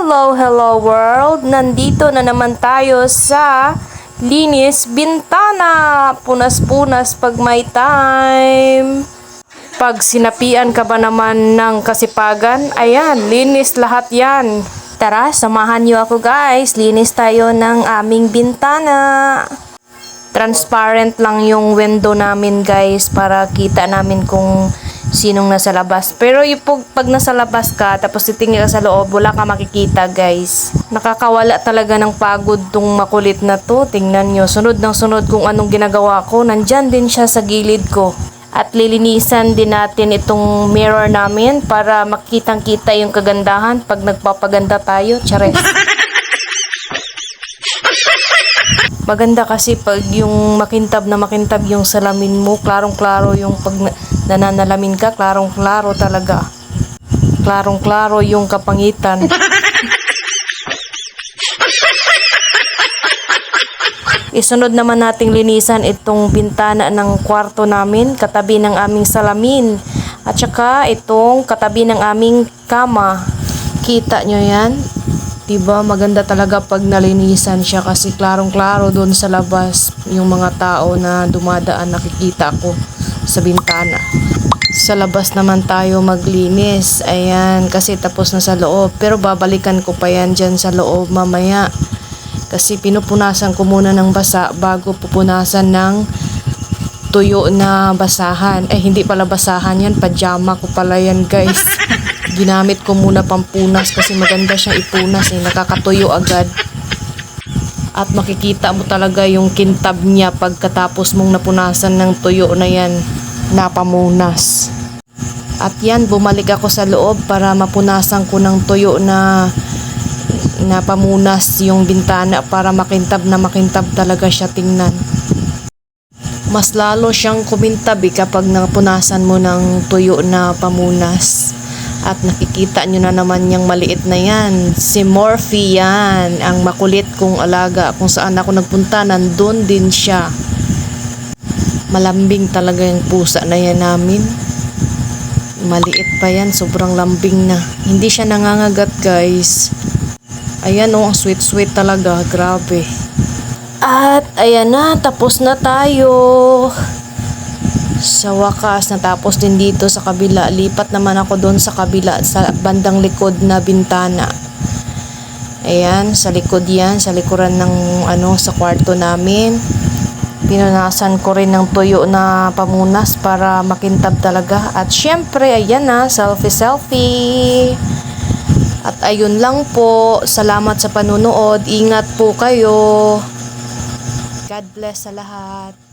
Hello, hello world! Nandito na naman tayo sa linis bintana. Punas-punas pag may time. Pag sinapian ka ba naman ng kasipagan, ayan, linis lahat yan. Tara, samahan niyo ako guys. Linis tayo ng aming bintana. Transparent lang yung window namin guys para kita namin kung sinong nasa labas. Pero yung pag nasa labas ka, tapos titingin ka sa loob, wala ka makikita guys. Nakakawala talaga ng pagod tong makulit na to. Tingnan nyo, sunod ng sunod kung anong ginagawa ko. Nandyan din siya sa gilid ko. At lilinisan din natin itong mirror namin para makitang-kita yung kagandahan pag nagpapaganda tayo. Chares. Maganda kasi pag yung makintab yung salamin mo, klarong-klaro yung pag nananalamin ka, klarong-klaro talaga. Klarong-klaro yung kapangitan. Isunod naman nating linisan itong bintana ng kwarto namin, katabi ng aming salamin. At saka itong katabi ng aming kama. Kita nyo yan? Diba, maganda talaga pag nalinisan siya kasi klarong-klaro doon sa labas yung mga tao na dumadaan, nakikita ko sa bintana. Sa labas naman tayo maglinis. Ayan, kasi tapos na sa loob. Pero babalikan ko pa yan dyan sa loob mamaya. Kasi pinupunasan ko muna ng basa bago pupunasan ng tuyo na basahan. Hindi pala basahan yan, pajama ko pala yan guys. Ginamit ko muna pampunas kasi maganda siyang ipunas nakakatuyo agad. At makikita mo talaga yung kintab niya pagkatapos mong napunasan ng tuyo na yan, napamunas. At yan, bumalik ako sa loob para mapunasan ko ng tuyo na napamunas yung bintana para makintab na makintab talaga siya tingnan. Mas lalo siyang kumintab kapag napunasan mo ng tuyo na pamunas. At nakikita nyo na naman yung maliit na yan. Si Morphy yan. Ang makulit kong alaga. Kung saan ako nagpunta, nandun din siya. Malambing talaga yung pusa na yan namin. Maliit pa yan. Sobrang lambing na. Hindi siya nangangagat guys. Ayan ang sweet talaga. Grabe. At ayan na. Tapos na tayo. Sa wakas, natapos din dito sa kabila. Lipat naman ako doon sa kabila, sa bandang likod na bintana. Ayan, sa likod yan, sa likuran ng sa kwarto namin. Pinunasan ko rin ng tuyo na pamunas para makintab talaga. At syempre, ayan na, selfie. At ayun lang po. Salamat sa panunood. Ingat po kayo. God bless sa lahat.